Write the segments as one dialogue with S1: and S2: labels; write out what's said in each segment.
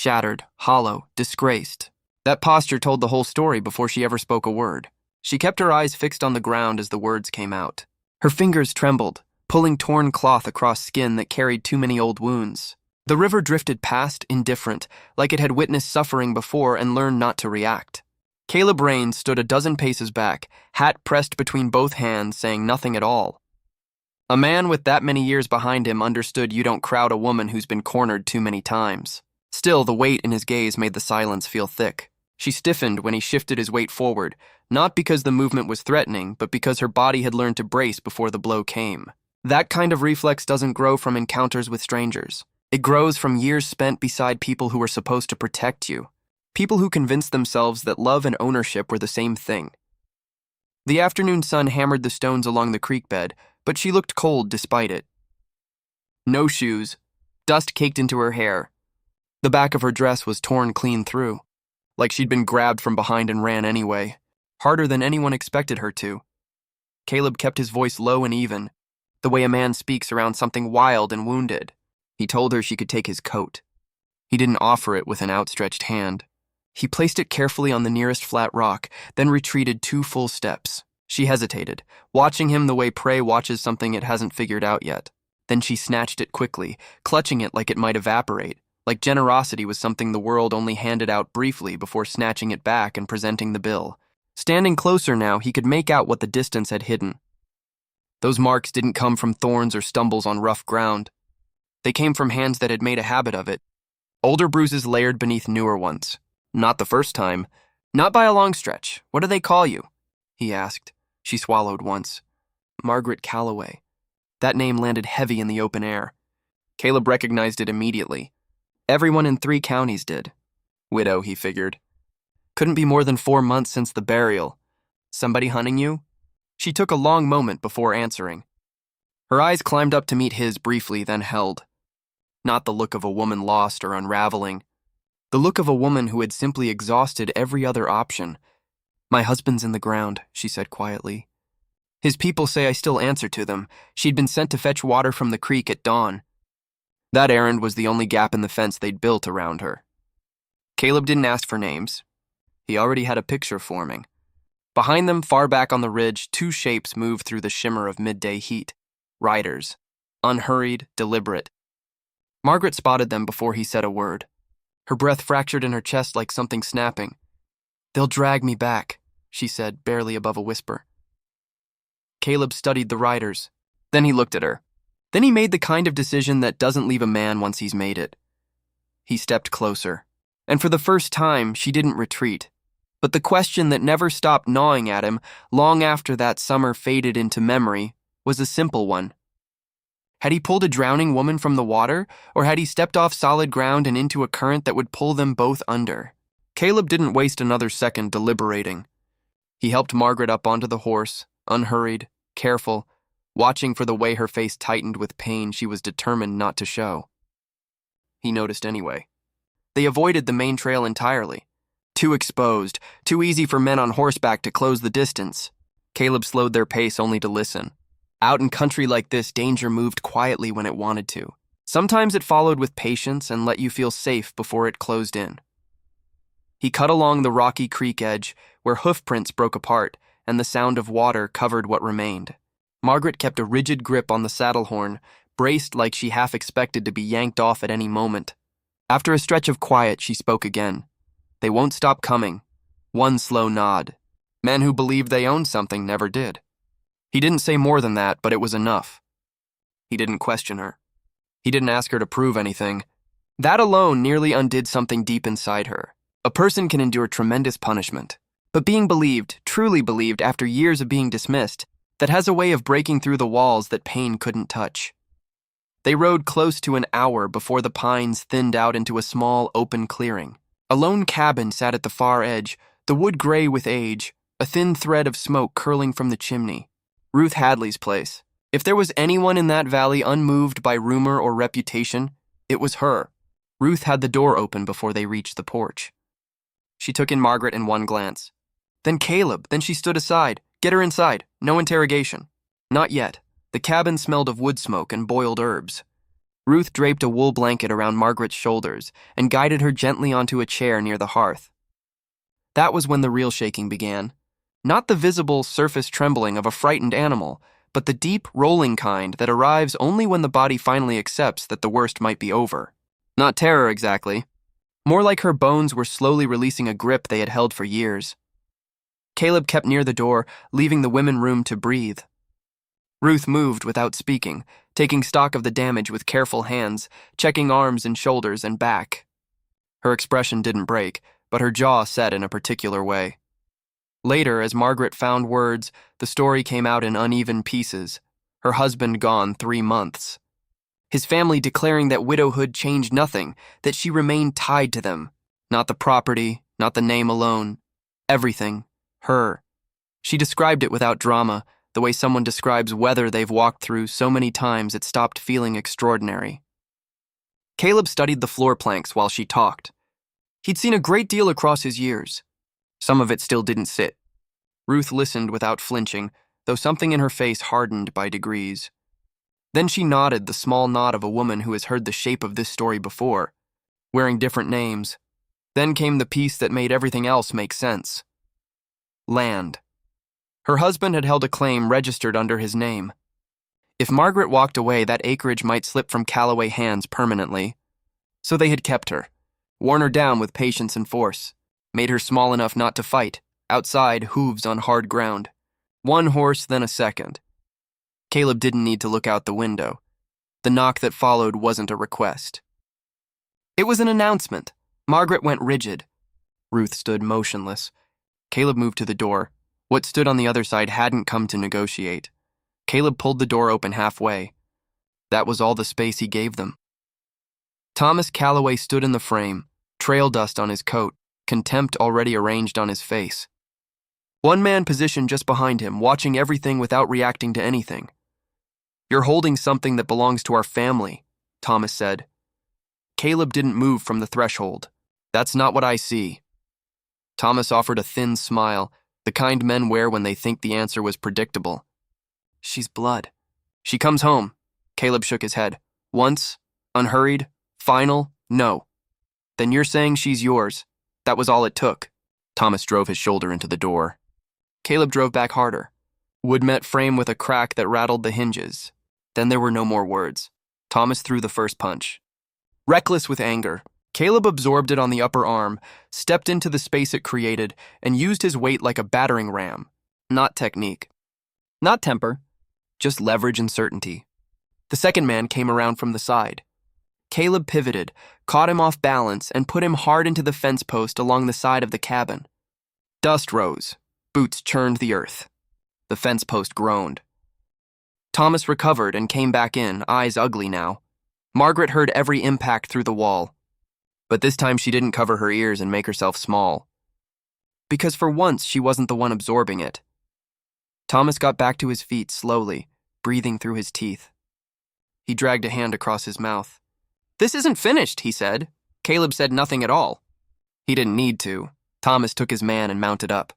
S1: shattered, hollow, disgraced. That posture told the whole story before she ever spoke a word. She kept her eyes fixed on the ground as the words came out. Her fingers trembled, pulling torn cloth across skin that carried too many old wounds. The river drifted past, indifferent, like it had witnessed suffering before and learned not to react. Caleb Rains stood a dozen paces back, hat pressed between both hands, saying nothing at all. A man with that many years behind him understood you don't crowd a woman who's been cornered too many times. Still, the weight in his gaze made the silence feel thick. She stiffened when he shifted his weight forward, not because the movement was threatening, but because her body had learned to brace before the blow came. That kind of reflex doesn't grow from encounters with strangers. It grows from years spent beside people who were supposed to protect you. People who convinced themselves that love and ownership were the same thing. The afternoon sun hammered the stones along the creek bed, but she looked cold despite it. No shoes, dust caked into her hair. The back of her dress was torn clean through, like she'd been grabbed from behind and ran anyway, harder than anyone expected her to. Caleb kept his voice low and even, the way a man speaks around something wild and wounded. He told her she could take his coat. He didn't offer it with an outstretched hand. He placed it carefully on the nearest flat rock, then retreated 2 full steps. She hesitated, watching him the way prey watches something it hasn't figured out yet. Then she snatched it quickly, clutching it like it might evaporate, like generosity was something the world only handed out briefly before snatching it back and presenting the bill. Standing closer now, he could make out what the distance had hidden. Those marks didn't come from thorns or stumbles on rough ground. They came from hands that had made a habit of it. Older bruises layered beneath newer ones. Not the first time. Not by a long stretch. What do they call you? He asked. She swallowed once. Margaret Calloway. That name landed heavy in the open air. Caleb recognized it immediately. Everyone in 3 counties did. Widow, he figured. Couldn't be more than 4 months since the burial. Somebody hunting you? She took a long moment before answering. Her eyes climbed up to meet his briefly, then held. Not the look of a woman lost or unraveling. The look of a woman who had simply exhausted every other option. My husband's in the ground, she said quietly. His people say I still answer to them. She'd been sent to fetch water from the creek at dawn. That errand was the only gap in the fence they'd built around her. Caleb didn't ask for names. He already had a picture forming. Behind them, far back on the ridge, 2 shapes moved through the shimmer of midday heat. Riders. Unhurried, deliberate. Margaret spotted them before he said a word. Her breath fractured in her chest like something snapping. They'll drag me back, she said, barely above a whisper. Caleb studied the riders. Then he looked at her. Then he made the kind of decision that doesn't leave a man once he's made it. He stepped closer. And for the first time, she didn't retreat. But the question that never stopped gnawing at him, long after that summer faded into memory, was a simple one. Had he pulled a drowning woman from the water, or had he stepped off solid ground and into a current that would pull them both under? Caleb didn't waste another second deliberating. He helped Margaret up onto the horse, unhurried, careful, watching for the way her face tightened with pain she was determined not to show. He noticed anyway. They avoided the main trail entirely. Too exposed, too easy for men on horseback to close the distance. Caleb slowed their pace only to listen. Out in country like this, danger moved quietly when it wanted to. Sometimes it followed with patience and let you feel safe before it closed in. He cut along the rocky creek edge, where hoofprints broke apart and the sound of water covered what remained. Margaret kept a rigid grip on the saddle horn, braced like she half expected to be yanked off at any moment. After a stretch of quiet, she spoke again. They won't stop coming. One slow nod. Men who believed they owned something never did. He didn't say more than that, but it was enough. He didn't question her. He didn't ask her to prove anything. That alone nearly undid something deep inside her. A person can endure tremendous punishment, but being believed, truly believed after years of being dismissed, that has a way of breaking through the walls that pain couldn't touch. They rode close to an hour before the pines thinned out into a small, open clearing. A lone cabin sat at the far edge, the wood gray with age, a thin thread of smoke curling from the chimney. Ruth Hadley's place. If there was anyone in that valley unmoved by rumor or reputation, it was her. Ruth had the door open before they reached the porch. She took in Margaret in one glance. Then Caleb, then she stood aside. Get her inside. No interrogation. Not yet. The cabin smelled of wood smoke and boiled herbs. Ruth draped a wool blanket around Margaret's shoulders and guided her gently onto a chair near the hearth. That was when the real shaking began. Not the visible surface trembling of a frightened animal, but the deep, rolling kind that arrives only when the body finally accepts that the worst might be over. Not terror exactly. More like her bones were slowly releasing a grip they had held for years. Caleb kept near the door, leaving the women room to breathe. Ruth moved without speaking, taking stock of the damage with careful hands, checking arms and shoulders and back. Her expression didn't break, but her jaw set in a particular way. Later, as Margaret found words, the story came out in uneven pieces. Her husband gone 3 months. His family declaring that widowhood changed nothing, that she remained tied to them. Not the property, not the name alone. Everything. Her. She described it without drama, the way someone describes weather they've walked through so many times it stopped feeling extraordinary. Caleb studied the floor planks while she talked. He'd seen a great deal across his years. Some of it still didn't sit. Ruth listened without flinching, though something in her face hardened by degrees. Then she nodded, the small nod of a woman who has heard the shape of this story before, wearing different names. Then came the piece that made everything else make sense. Land. Her husband had held a claim registered under his name. If Margaret walked away, that acreage might slip from Calloway hands permanently. So they had kept her, worn her down with patience and force, made her small enough not to fight, outside, hooves on hard ground. One horse, then a second. Caleb didn't need to look out the window. The knock that followed wasn't a request. It was an announcement. Margaret went rigid. Ruth stood motionless. Caleb moved to the door. What stood on the other side hadn't come to negotiate. Caleb pulled the door open halfway. That was all the space he gave them. Thomas Calloway stood in the frame, trail dust on his coat, contempt already arranged on his face. One man positioned just behind him, watching everything without reacting to anything. "You're holding something that belongs to our family," Thomas said. Caleb didn't move from the threshold. "That's not what I see." Thomas offered a thin smile, the kind men wear when they think the answer was predictable. "She's blood. She comes home." Caleb shook his head. "Once, unhurried, final, no. Then you're saying she's yours. That was all it took." Thomas drove his shoulder into the door. Caleb drove back harder. Wood met frame with a crack that rattled the hinges. Then there were no more words. Thomas threw the first punch. Reckless with anger, Caleb absorbed it on the upper arm, stepped into the space it created, and used his weight like a battering ram. Not technique. Not temper. Just leverage and certainty. The second man came around from the side. Caleb pivoted, caught him off balance, and put him hard into the fence post along the side of the cabin. Dust rose. Boots churned the earth. The fence post groaned. Thomas recovered and came back in, eyes ugly now. Margaret heard every impact through the wall. But this time she didn't cover her ears and make herself small. Because for once she wasn't the one absorbing it. Thomas got back to his feet slowly, breathing through his teeth. He dragged a hand across his mouth. "This isn't finished," he said. Caleb said nothing at all. He didn't need to. Thomas took his man and mounted up.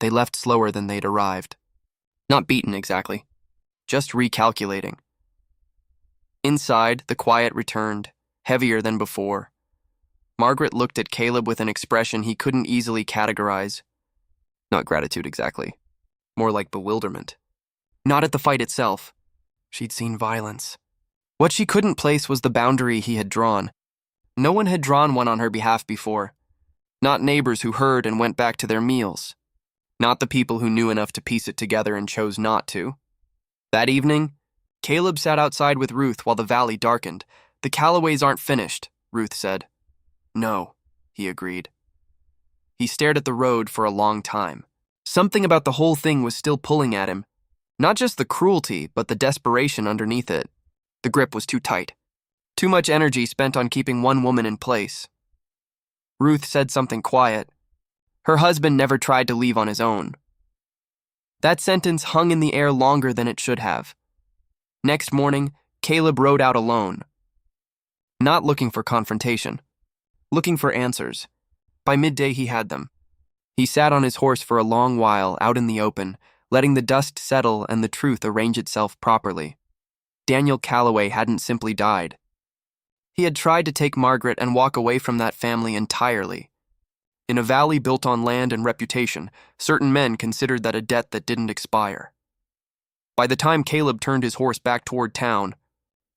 S1: They left slower than they'd arrived. Not beaten exactly. Just recalculating. Inside, the quiet returned, heavier than before. Margaret looked at Caleb with an expression he couldn't easily categorize. Not gratitude exactly. More like bewilderment. Not at the fight itself. She'd seen violence. What she couldn't place was the boundary he had drawn. No one had drawn one on her behalf before. Not neighbors who heard and went back to their meals. Not the people who knew enough to piece it together and chose not to. That evening, Caleb sat outside with Ruth while the valley darkened. "The Calloways aren't finished," Ruth said. "No," he agreed. He stared at the road for a long time. Something about the whole thing was still pulling at him. Not just the cruelty, but the desperation underneath it. The grip was too tight. Too much energy spent on keeping one woman in place. Ruth said something quiet. Her husband never tried to leave on his own. That sentence hung in the air longer than it should have. Next morning, Caleb rode out alone. Not looking for confrontation. Looking for answers. By midday he had them. He sat on his horse for a long while out in the open, letting the dust settle and the truth arrange itself properly. Daniel Calloway hadn't simply died. He had tried to take Margaret and walk away from that family entirely. In a valley built on land and reputation, certain men considered that a debt that didn't expire. By the time Caleb turned his horse back toward town,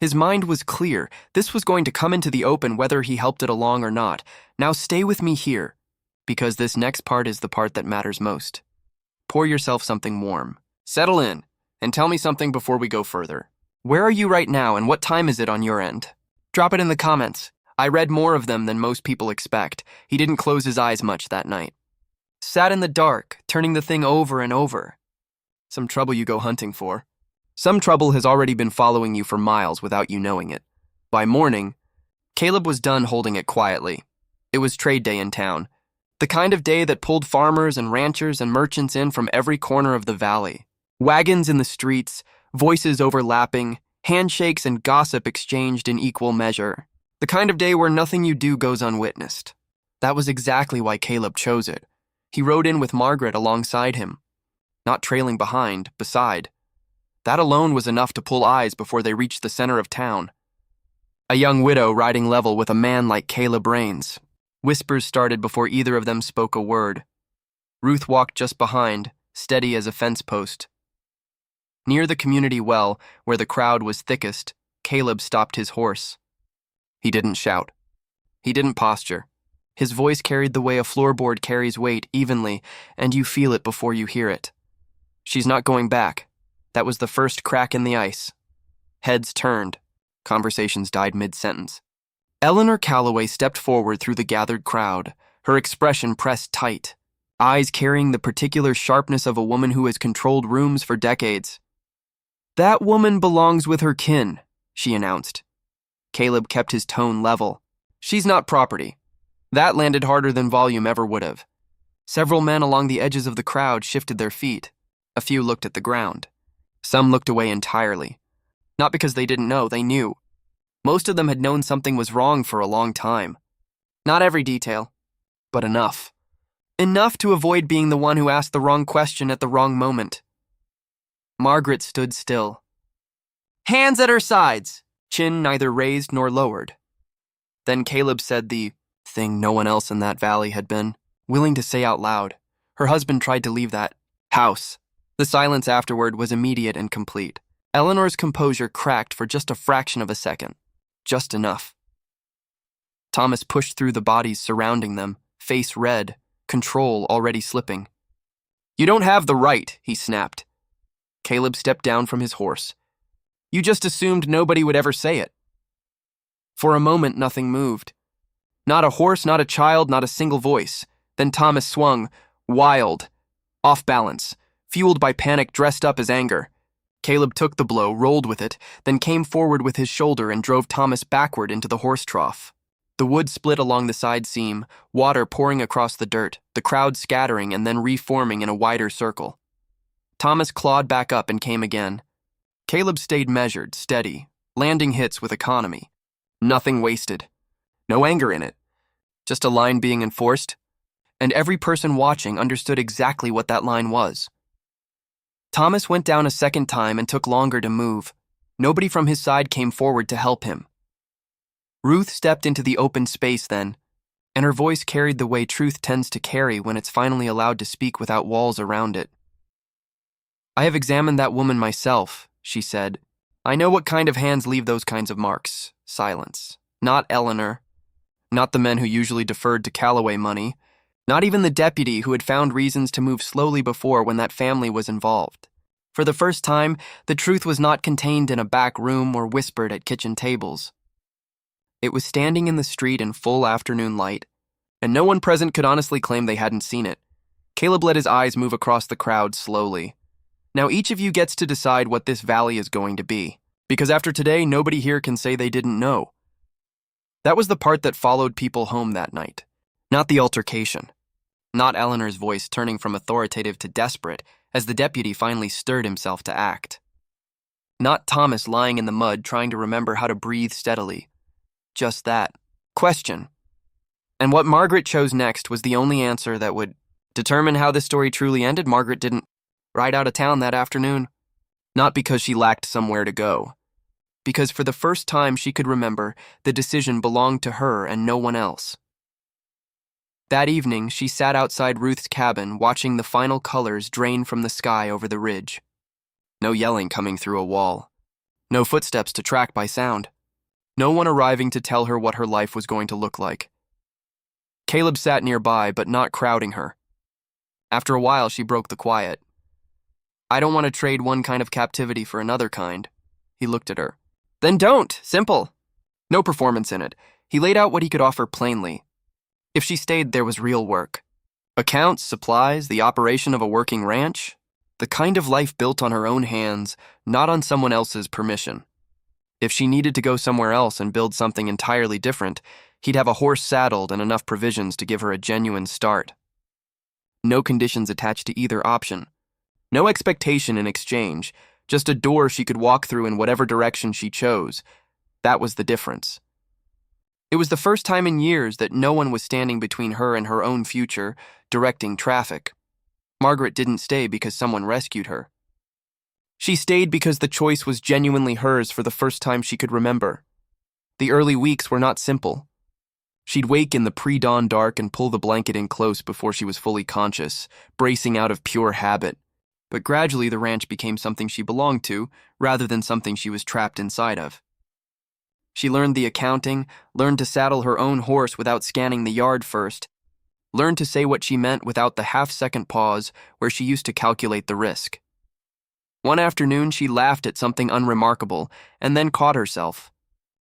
S1: his mind was clear. This was going to come into the open whether he helped it along or not. Now stay with me here, because this next part is the part that matters most. Pour yourself something warm. Settle in, and tell me something before we go further. Where are you right now, and what time is it on your end? Drop it in the comments. I read more of them than most people expect. He didn't close his eyes much that night. Sat in the dark, turning the thing over and over. Some trouble you go hunting for. Some trouble has already been following you for miles without you knowing it. By morning, Caleb was done holding it quietly. It was trade day in town. The kind of day that pulled farmers and ranchers and merchants in from every corner of the valley. Wagons in the streets, voices overlapping, handshakes and gossip exchanged in equal measure. The kind of day where nothing you do goes unwitnessed. That was exactly why Caleb chose it. He rode in with Margaret alongside him, not trailing behind, beside. That alone was enough to pull eyes before they reached the center of town. A young widow riding level with a man like Caleb Rains. Whispers started before either of them spoke a word. Ruth walked just behind, steady as a fence post. Near the community well, where the crowd was thickest, Caleb stopped his horse. He didn't shout. He didn't posture. His voice carried the way a floorboard carries weight evenly, and you feel it before you hear it. She's not going back. That was the first crack in the ice. Heads turned. Conversations died mid-sentence. Eleanor Calloway stepped forward through the gathered crowd, her expression pressed tight, eyes carrying the particular sharpness of a woman who has controlled rooms for decades. "That woman belongs with her kin," she announced. Caleb kept his tone level. "She's not property." That landed harder than volume ever would have. Several men along the edges of the crowd shifted their feet. A few looked at the ground. Some looked away entirely. Not because they didn't know, they knew. Most of them had known something was wrong for a long time. Not every detail, but enough. Enough to avoid being the one who asked the wrong question at the wrong moment. Margaret stood still. Hands at her sides, chin neither raised nor lowered. Then Caleb said the thing no one else in that valley had been willing to say out loud. Her husband tried to leave that house. The silence afterward was immediate and complete. Eleanor's composure cracked for just a fraction of a second. Just enough. Thomas pushed through the bodies surrounding them, face red, control already slipping. "You don't have the right," he snapped. Caleb stepped down from his horse. "You just assumed nobody would ever say it." For a moment, nothing moved. Not a horse, not a child, not a single voice. Then Thomas swung, wild, off balance, fueled by panic dressed up as anger. Caleb took the blow, rolled with it, then came forward with his shoulder and drove Thomas backward into the horse trough. The wood split along the side seam, water pouring across the dirt, the crowd scattering and then reforming in a wider circle. Thomas clawed back up and came again. Caleb stayed measured, steady, landing hits with economy. Nothing wasted. No anger in it. Just a line being enforced, and every person watching understood exactly what that line was. Thomas went down a second time and took longer to move. Nobody from his side came forward to help him. Ruth stepped into the open space then, and her voice carried the way truth tends to carry when it's finally allowed to speak without walls around it. "I have examined that woman myself," she said. "I know what kind of hands leave those kinds of marks." Silence. Not Eleanor. Not the men who usually deferred to Calloway money. Not even the deputy who had found reasons to move slowly before when that family was involved. For the first time, the truth was not contained in a back room or whispered at kitchen tables. It was standing in the street in full afternoon light, and no one present could honestly claim they hadn't seen it. Caleb let his eyes move across the crowd slowly. Now each of you gets to decide what this valley is going to be, because after today, nobody here can say they didn't know. That was the part that followed people home that night, not the altercation. Not Eleanor's voice turning from authoritative to desperate as the deputy finally stirred himself to act. Not Thomas lying in the mud trying to remember how to breathe steadily. Just that. Question. And what Margaret chose next was the only answer that would determine how this story truly ended. Margaret didn't ride out of town that afternoon. Not because she lacked somewhere to go, because for the first time she could remember, the decision belonged to her and no one else. That evening, she sat outside Ruth's cabin watching the final colors drain from the sky over the ridge. No yelling coming through a wall. No footsteps to track by sound. No one arriving to tell her what her life was going to look like. Caleb sat nearby, but not crowding her. After a while, she broke the quiet. "I don't want to trade one kind of captivity for another kind." He looked at her. "Then don't. Simple." No performance in it. He laid out what he could offer plainly. If she stayed, there was real work. Accounts, supplies, the operation of a working ranch. The kind of life built on her own hands, not on someone else's permission. If she needed to go somewhere else and build something entirely different, he'd have a horse saddled and enough provisions to give her a genuine start. No conditions attached to either option. No expectation in exchange, just a door she could walk through in whatever direction she chose. That was the difference. It was the first time in years that no one was standing between her and her own future, directing traffic. Margaret didn't stay because someone rescued her. She stayed because the choice was genuinely hers for the first time she could remember. The early weeks were not simple. She'd wake in the pre-dawn dark and pull the blanket in close before she was fully conscious, bracing out of pure habit. But gradually the ranch became something she belonged to, rather than something she was trapped inside of. She learned the accounting, learned to saddle her own horse without scanning the yard first, learned to say what she meant without the half-second pause where she used to calculate the risk. One afternoon, she laughed at something unremarkable and then caught herself,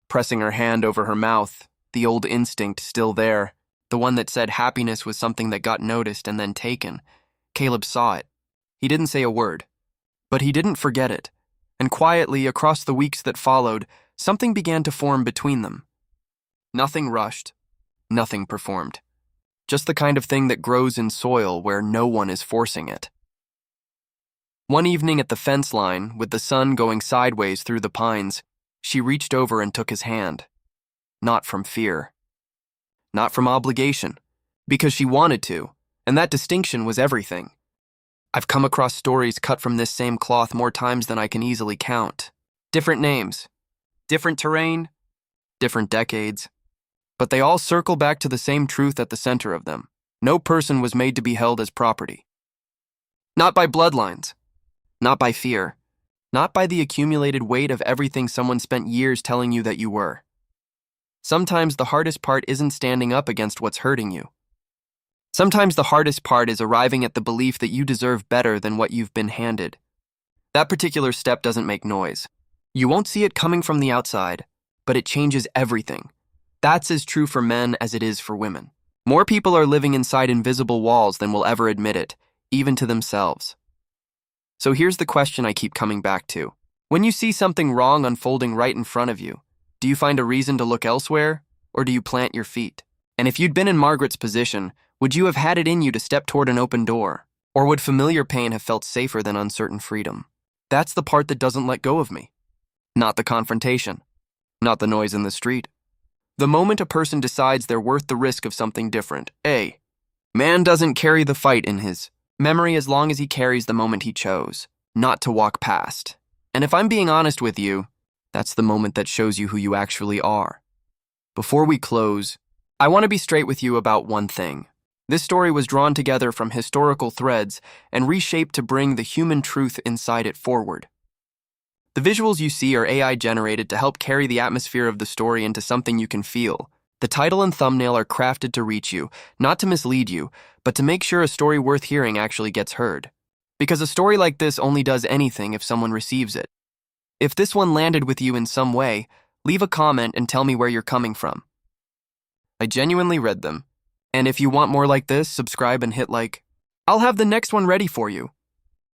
S1: pressing her hand over her mouth, the old instinct still there, the one that said happiness was something that got noticed and then taken. Caleb saw it. He didn't say a word, but he didn't forget it, and quietly, across the weeks that followed, something began to form between them. Nothing rushed, nothing performed. Just the kind of thing that grows in soil where no one is forcing it. One evening at the fence line, with the sun going sideways through the pines, she reached over and took his hand. Not from fear. Not from obligation. Because she wanted to, and that distinction was everything. I've come across stories cut from this same cloth more times than I can easily count. Different names. Different terrain, different decades, but they all circle back to the same truth at the center of them. No person was made to be held as property. Not by bloodlines, not by fear, not by the accumulated weight of everything someone spent years telling you that you were. Sometimes the hardest part isn't standing up against what's hurting you. Sometimes the hardest part is arriving at the belief that you deserve better than what you've been handed. That particular step doesn't make noise. You won't see it coming from the outside, but it changes everything. That's as true for men as it is for women. More people are living inside invisible walls than will ever admit it, even to themselves. So here's the question I keep coming back to. When you see something wrong unfolding right in front of you, do you find a reason to look elsewhere, or do you plant your feet? And if you'd been in Margaret's position, would you have had it in you to step toward an open door? Or would familiar pain have felt safer than uncertain freedom? That's the part that doesn't let go of me. Not the confrontation. Not the noise in the street. The moment a person decides they're worth the risk of something different. Man doesn't carry the fight in his memory as long as he carries the moment he chose, not to walk past. And if I'm being honest with you, that's the moment that shows you who you actually are. Before we close, I want to be straight with you about one thing. This story was drawn together from historical threads and reshaped to bring the human truth inside it forward. The visuals you see are AI generated to help carry the atmosphere of the story into something you can feel. The title and thumbnail are crafted to reach you, not to mislead you, but to make sure a story worth hearing actually gets heard. Because a story like this only does anything if someone receives it. If this one landed with you in some way, leave a comment and tell me where you're coming from. I genuinely read them. And if you want more like this, subscribe and hit like. I'll have the next one ready for you.